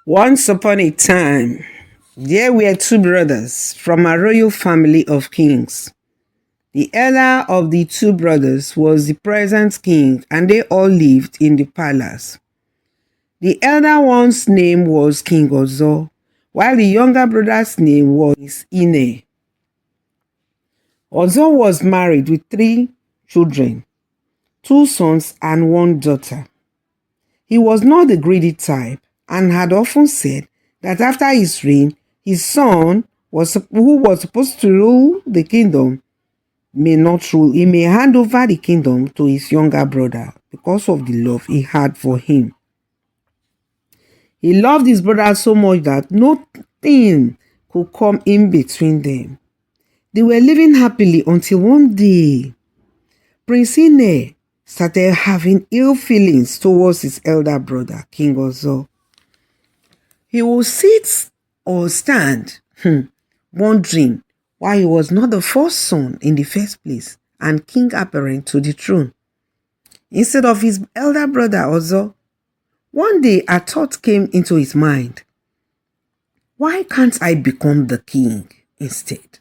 Once upon a time, there were two brothers from a royal family of kings. The elder of the two brothers was the present king, and they all lived in the palace. The elder one's name was King Ozo, while the younger brother's name was Ine. Ozo was married with three children, two sons and one daughter. He was not the greedy type and had often said that after his reign, his son, who was supposed to rule the kingdom, may not rule. He may hand over the kingdom to his younger brother because of the love he had for him. He loved his brother so much that nothing could come in between them. They were living happily until one day, Prince Ine started having ill feelings towards his elder brother, King Ozo. He would sit or stand, wondering why he was not the first son in the first place and king apparent to the throne, instead of his elder brother Ozo. One day a thought came into his mind. Why can't I become the king instead?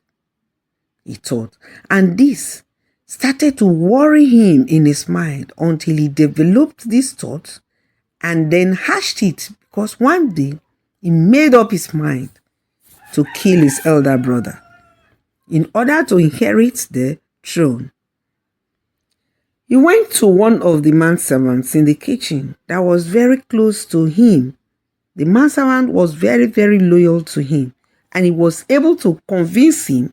He thought, and this started to worry him in his mind until he developed this thought and then hashed it, because one day he made up his mind to kill his elder brother in order to inherit the throne. He went to one of the manservants in the kitchen that was very close to him. The manservant was very, very loyal to him, and he was able to convince him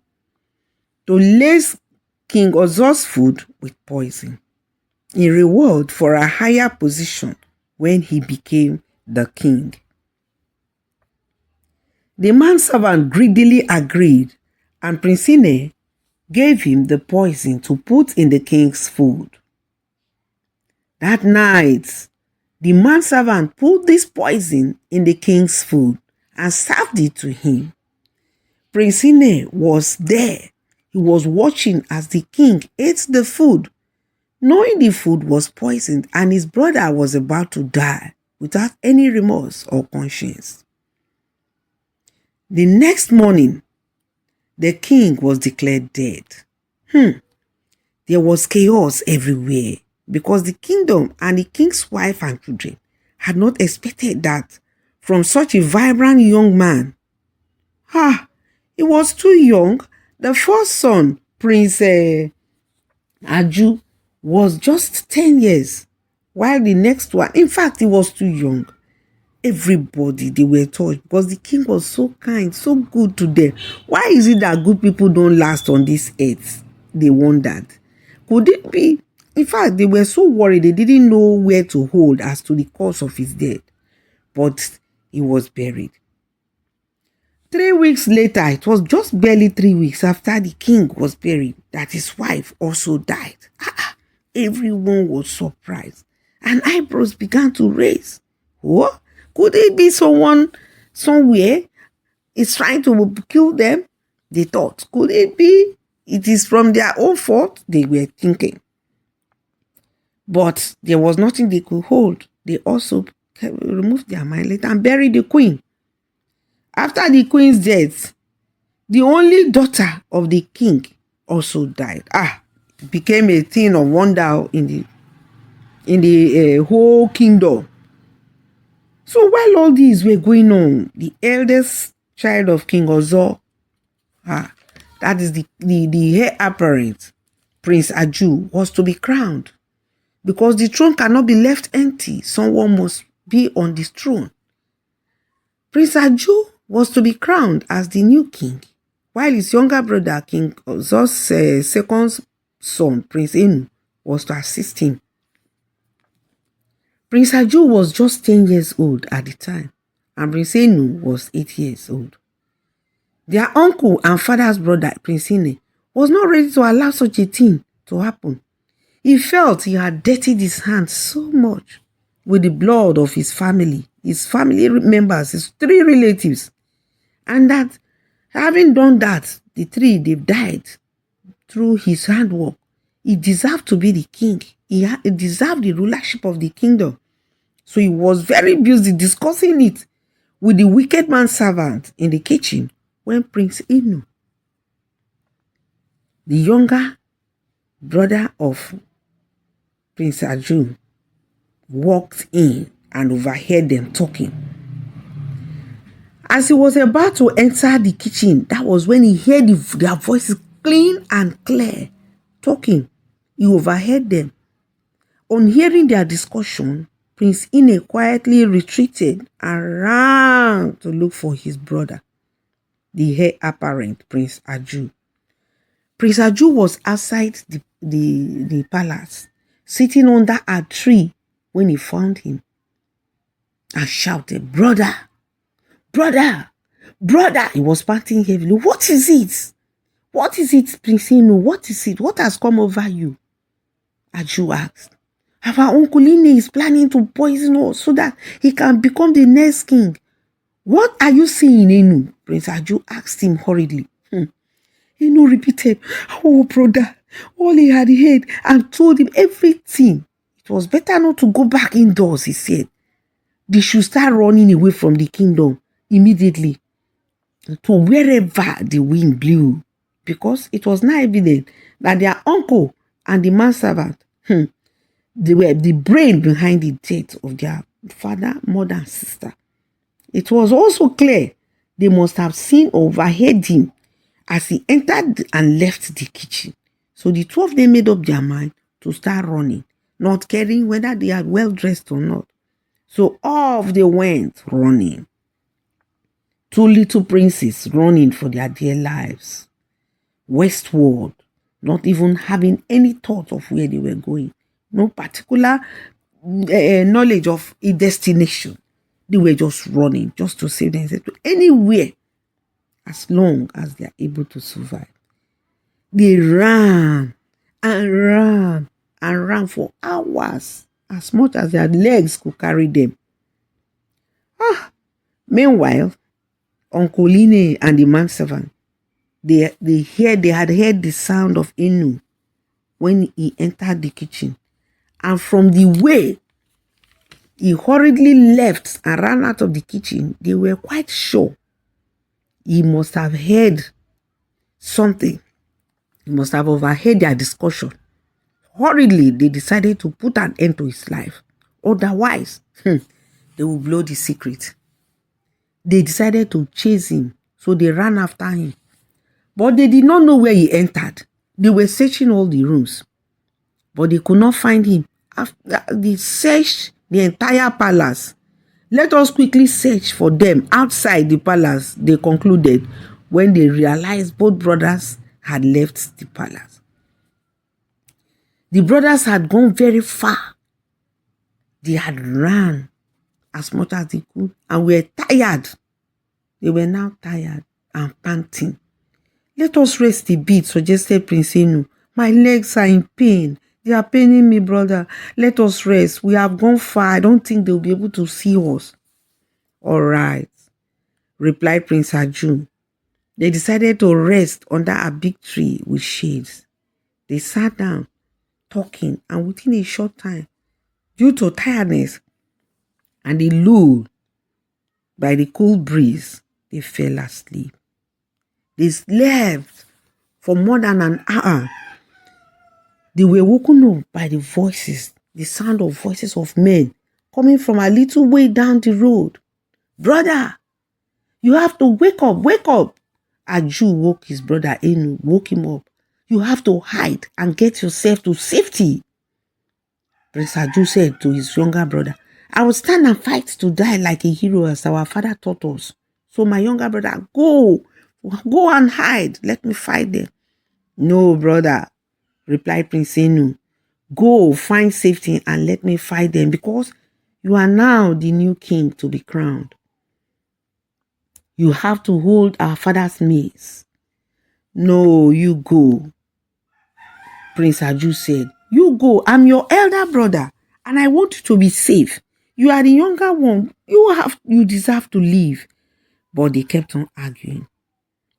to lace King Ozo's food with poison in reward for a higher position when he became the king. The manservant greedily agreed, and Prince Ine gave him the poison to put in the king's food. That night, the manservant put this poison in the king's food and served it to him. Prince Ine was there. He was watching as the king ate the food, knowing the food was poisoned and his brother was about to die without any remorse or conscience. The next morning, the king was declared dead. There was chaos everywhere because the kingdom and the king's wife and children had not expected that from such a vibrant young man. He was too young. The first son, Prince Aju, was just 10 years, while the next one, in fact, he was too young. Everybody, they were touched because the king was so kind, so good to them. Why is it that good people don't last on this earth? They wondered. Could it be? In fact, they were so worried they didn't know where to hold as to the cause of his death. But he was buried. 3 weeks later, it was just barely 3 weeks after the king was buried, that his wife also died. Everyone was surprised and eyebrows began to raise. What? Could it be someone somewhere is trying to kill them? They thought. Could it be it is from their own fault? They were thinking. But there was nothing they could hold. They also removed their mind later and buried the queen. After the queen's death, the only daughter of the king also died. It became a thing of wonder in the whole kingdom. So while all these were going on, the eldest child of King Ozo, that is the heir apparent, Prince Aju, was to be crowned. Because the throne cannot be left empty, someone must be on this throne. Prince Aju was to be crowned as the new king, while his younger brother, King Ozo's second son, Prince Enu, was to assist him. Prince Aju was just 10 years old at the time, and Prince Enu was 8 years old. Their uncle and father's brother, Prince Ine, was not ready to allow such a thing to happen. He felt he had dirtied his hands so much with the blood of his family members, his 3 relatives, and that having done that, the 3, they've died through his handwork. He deserved to be the king. He deserved the rulership of the kingdom. So he was very busy discussing it with the wicked man servant in the kitchen when Prince Inu, the younger brother of Prince Aju, walked in and overheard them talking. As he was about to enter the kitchen, that was when he heard their voices clean and clear talking. He overheard them. On hearing their discussion, Prince Ine quietly retreated and ran to look for his brother, the heir apparent Prince Aju. Prince Aju was outside the palace, sitting under a tree when he found him and shouted, "Brother, brother, brother!" He was panting heavily. "What is it? What is it, Prince Inu? What is it? What has come over you?" Aju asked. "Our uncle Ine is planning to poison us so that he can become the next king." "What are you saying, Inu?" Prince Aju asked him hurriedly. Inu repeated, "Oh, brother," all he had heard, and told him everything. It was better not to go back indoors, he said. They should start running away from the kingdom immediately to wherever the wind blew, because it was now evident that their uncle and the manservant, they were the brain behind the death of their father, mother, and sister. It was also clear they must have seen or overheard him as he entered and left the kitchen. So the two of them made up their mind to start running, not caring whether they are well dressed or not. So off they went running. Two little princes running for their dear lives, westward, not even having any thought of where they were going, no particular knowledge of a destination. They were just running just to save themselves to anywhere, as long as they are able to survive. They ran and ran and ran for hours, as much as their legs could carry them. Meanwhile, Uncle Ine and the manservant, they had heard the sound of Inu when he entered the kitchen. And from the way he hurriedly left and ran out of the kitchen, they were quite sure he must have heard something. He must have overheard their discussion. Hurriedly, they decided to put an end to his life. Otherwise, they will blow the secret. They decided to chase him, so they ran after him. But they did not know where he entered. They were searching all the rooms, but they could not find him. After they searched the entire palace, "Let us quickly search for them outside the palace," they concluded when they realized both brothers had left the palace. The brothers had gone very far. They had run as much as they could and were tired. They were now tired and panting. "Let us rest a bit," suggested Prince Inu. "My legs are in pain. They are paining me, brother. Let us rest. We have gone far. I don't think they'll be able to see us." "All right," replied Prince Aju. They decided to rest under a big tree with shades. They sat down, talking, and within a short time, due to tiredness and the lulled by the cool breeze, they fell asleep. They slept for more than an hour. They were woken up by the voices, the sound of voices of men coming from a little way down the road. "Brother, you have to wake up, wake up." Aju woke his brother Inu, woke him up. "You have to hide and get yourself to safety." Prince Aju said to his younger brother, "I will stand and fight to die like a hero as our father taught us. So my younger brother, go and hide. Let me fight them." "No, brother," replied Prince Inu. "Go find safety and let me fight them, because you are now the new king to be crowned. You have to hold our father's mace." "No, you go," Prince Aju said. "You go. I'm your elder brother and I want you to be safe. You are the younger one. You deserve to live." But they kept on arguing.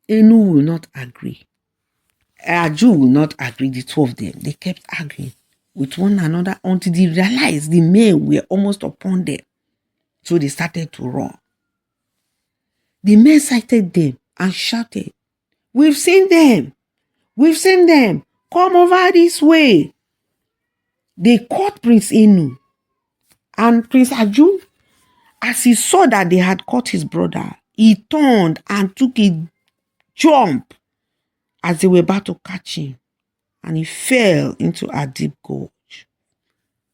Inu will not agree. Aju will not agree, the two of them. They kept arguing with one another until they realized the men were almost upon them. So they started to run. The men sighted them and shouted, "We've seen them! We've seen them! Come over this way!" They caught Prince Enu, and Prince Aju, as he saw that they had caught his brother, he turned and took a jump as they were about to catch him, and he fell into a deep gorge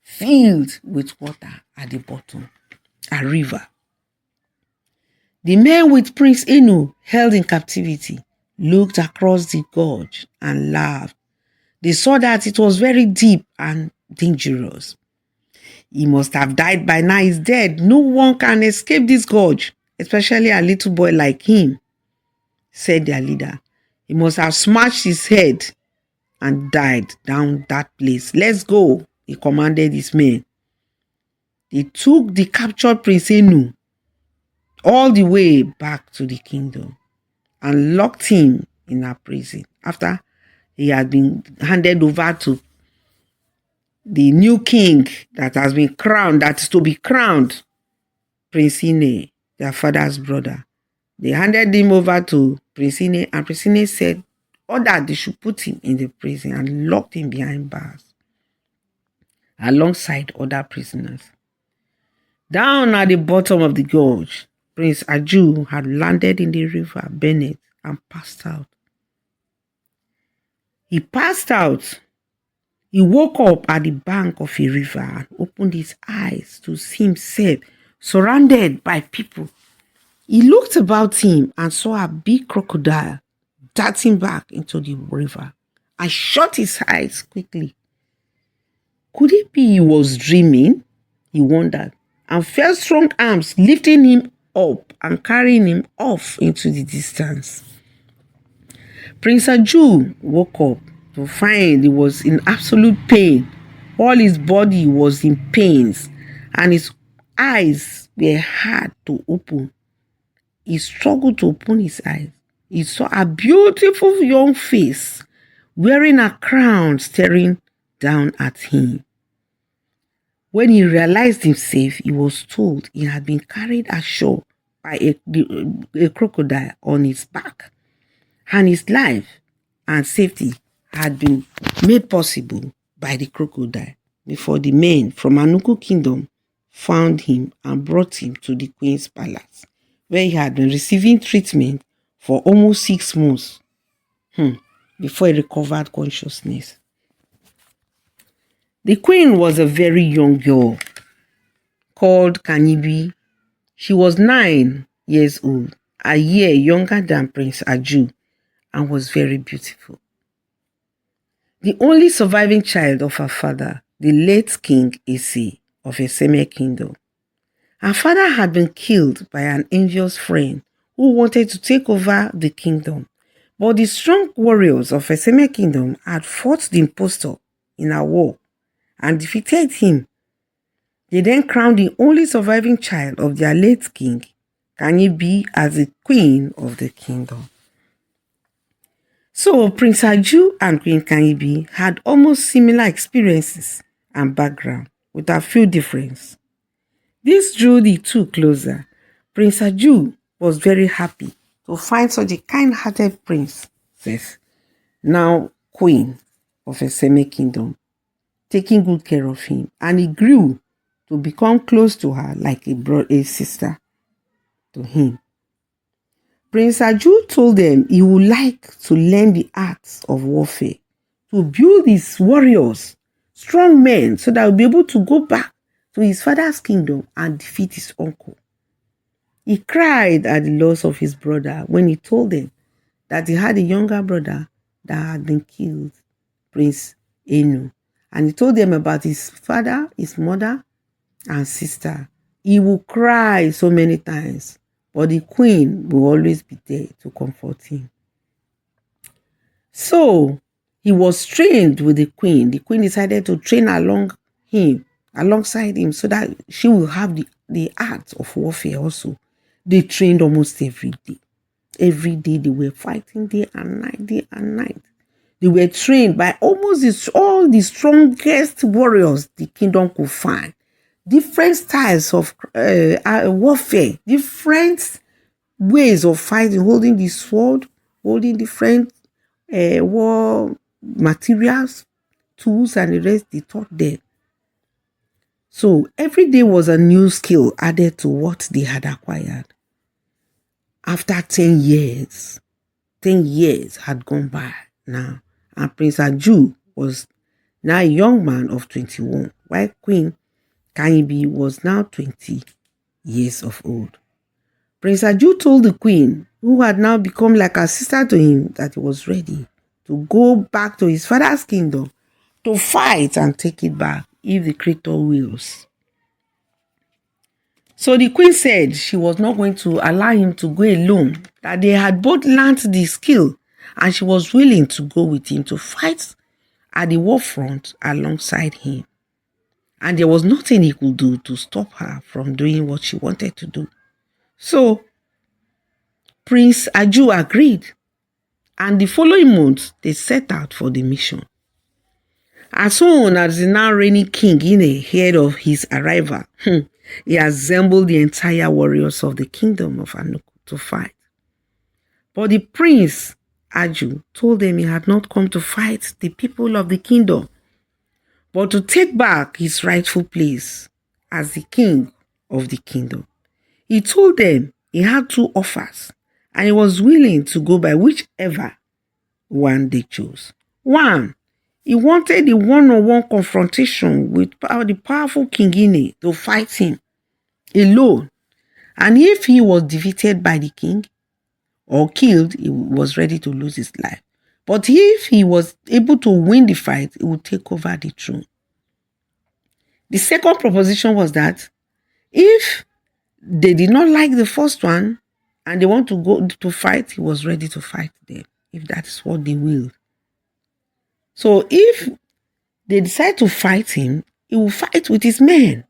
filled with water at the bottom, a river. The men with Prince Enu held in captivity looked across the gorge and laughed. They saw that it was very deep and dangerous. "He must have died by now. He's dead. No one can escape this gorge, especially a little boy like him," said their leader. "He must have smashed his head and died down that place. Let's go," he commanded his men. They took the captured Prince Enu all the way back to the kingdom and locked him in a prison after he had been handed over to the new king that has been crowned, that is to be crowned, Prince Ine, their father's brother. They handed him over to Prince Ine, and Prince Ine said, ordered they should put him in the prison and locked him behind bars alongside other prisoners. Down at the bottom of the gorge, Prince Aju had landed in the river Bennett and passed out. He passed out. He woke up at the bank of a river and opened his eyes to see himself surrounded by people. He looked about him and saw a big crocodile darting back into the river and shut his eyes quickly. Could it be he was dreaming? He wondered, and felt strong arms lifting him up and carrying him off into the distance. Prince Aju woke up to find he was in absolute pain. All his body was in pains and his eyes were hard to open. He struggled to open his eyes. He saw a beautiful young face wearing a crown staring down at him. When he realized himself, he was told he had been carried ashore by a crocodile on his back, and his life and safety had been made possible by the crocodile before the men from Anuku Kingdom found him and brought him to the Queen's palace, where he had been receiving treatment for almost 6 months before he recovered consciousness. The Queen was a very young girl called Kanibi. She was 9 years old, a year younger than Prince Aju, and was very beautiful. The only surviving child of her father, the late King Isi of Eseme Kingdom. Her father had been killed by an envious friend who wanted to take over the kingdom, but the strong warriors of Eseme Kingdom had fought the impostor in a war and defeated him. They then crowned the only surviving child of their late king, Kanibi, as the queen of the kingdom. So Prince Aju and Queen Kanibi had almost similar experiences and background, with a few differences. This drew the two closer. Prince Aju was very happy to find such a kind-hearted princess, now queen of Eseme Kingdom, taking good care of him, and he grew to become close to her like a sister to him. Prince Aju told them he would like to learn the arts of warfare, to build his warriors, strong men, so that he'll be able to go back to his father's kingdom and defeat his uncle. He cried at the loss of his brother when he told them that he had a younger brother that had been killed, Prince Enu. And he told them about his father, his mother, and sister. He will cry so many times, but the queen will always be there to comfort him. So he was trained with the queen. The queen decided to train alongside him, so that she will have the art of warfare also. They trained almost every day. Every day they were fighting day and night. They were trained by almost all the strongest warriors the kingdom could find. Different styles of warfare, different ways of fighting, holding the sword, holding different war materials, tools, and the rest they taught them. So every day was a new skill added to what they had acquired. After 10 years, 10 years had gone by now, and Prince Aju was now a young man of 21, while Queen Kanibi was now 20 years of old. Prince Aju told the queen, who had now become like a sister to him, that he was ready to go back to his father's kingdom to fight and take it back if the creator wills. So the queen said she was not going to allow him to go alone, that they had both learned the skill and she was willing to go with him to fight at the war front alongside him. And there was nothing he could do to stop her from doing what she wanted to do. So Prince Aju agreed, and the following month they set out for the mission. As soon as the now reigning king Ine heard of his arrival, he assembled the entire warriors of the kingdom of Anuku to fight. But the prince Aju told them he had not come to fight the people of the kingdom, but to take back his rightful place as the king of the kingdom. He told them he had two offers, and he was willing to go by whichever one they chose. One, he wanted a one-on-one confrontation with the powerful King Ine to fight him alone. And if he was defeated by the king or killed, he was ready to lose his life. But if he was able to win the fight, he would take over the throne. The second proposition was that if they did not like the first one and they want to go to fight, he was ready to fight them, if that is what they will. So if they decide to fight him, he will fight with his men.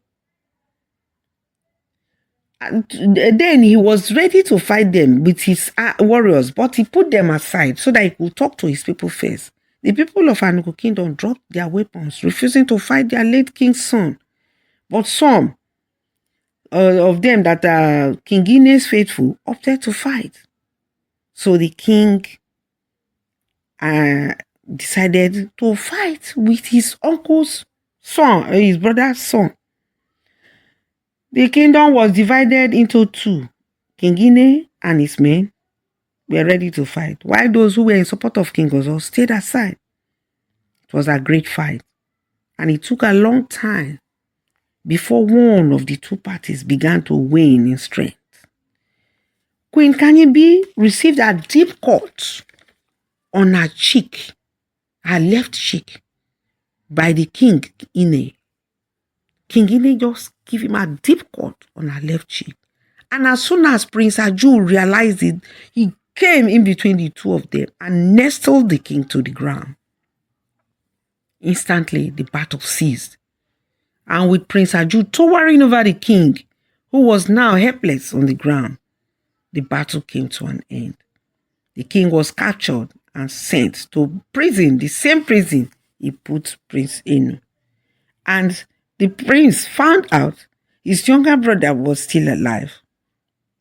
And then he was ready to fight them with his warriors, but he put them aside so that he could talk to his people first. The people of Anuku Kingdom dropped their weapons, refusing to fight their late king's son. But some of them that are King Ine's faithful opted to fight. So the king decided to fight with his uncle's son, his brother's son. The kingdom was divided into two. King Ine and his men were ready to fight, while those who were in support of King Ozo stayed aside. It was a great fight, and it took a long time before one of the two parties began to wane in strength. Queen Kanibi received a deep cut on her cheek, her left cheek, by the King Ine. King Ine just gave him a deep cut on her left cheek. And as soon as Prince Aju realized it, he came in between the two of them and nestled the king to the ground. Instantly, the battle ceased. And with Prince Aju towering over the king, who was now helpless on the ground, the battle came to an end. The king was captured and sent to prison, the same prison he put Prince Enu. And the prince found out his younger brother was still alive,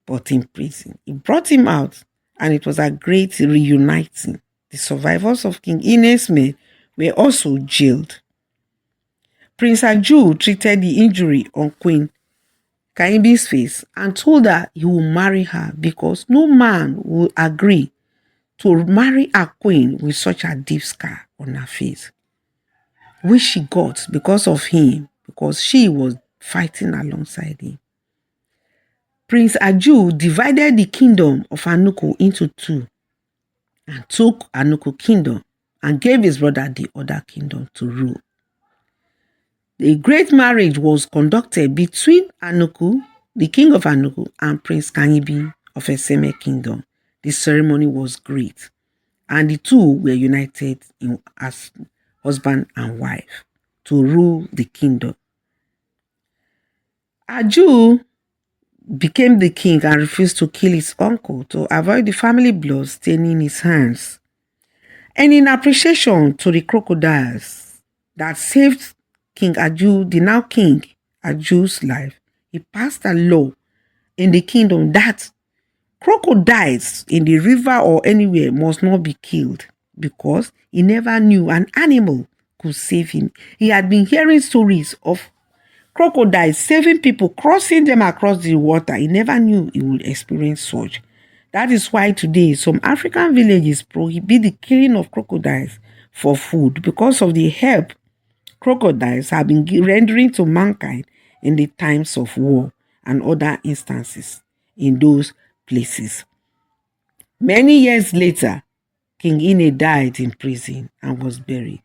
but in prison. He brought him out, and it was a great reuniting. The survivors of King Ine's men were also jailed. Prince Aju treated the injury on Queen Kanibi's face and told her he would marry her because no man would agree to marry a queen with such a deep scar on her face, which she got because of him, because she was fighting alongside him. Prince Aju divided the kingdom of Anuku into two and took Anuku kingdom and gave his brother the other kingdom to rule. A great marriage was conducted between Anuku, the king of Anuku, and Prince Kanibi of Eseme kingdom. The ceremony was great, and the two were united as husband and wife to rule the kingdom. Aju became the king and refused to kill his uncle to avoid the family blood staining his hands. And in appreciation to the crocodiles that saved King Aju, the now King Aju's life, he passed a law in the kingdom that Crocodiles in the river or anywhere must not be killed because he never knew an animal could save him. He had been hearing stories of crocodiles saving people, crossing them across the water. He never knew he would experience such. That is why today some African villages prohibit the killing of crocodiles for food because of the help crocodiles have been rendering to mankind in the times of war and other instances in those places. Many years later, King Ine died in prison and was buried.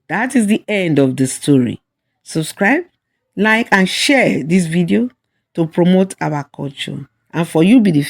That is the end of the story. Subscribe, like, and share this video to promote our culture. And for you be the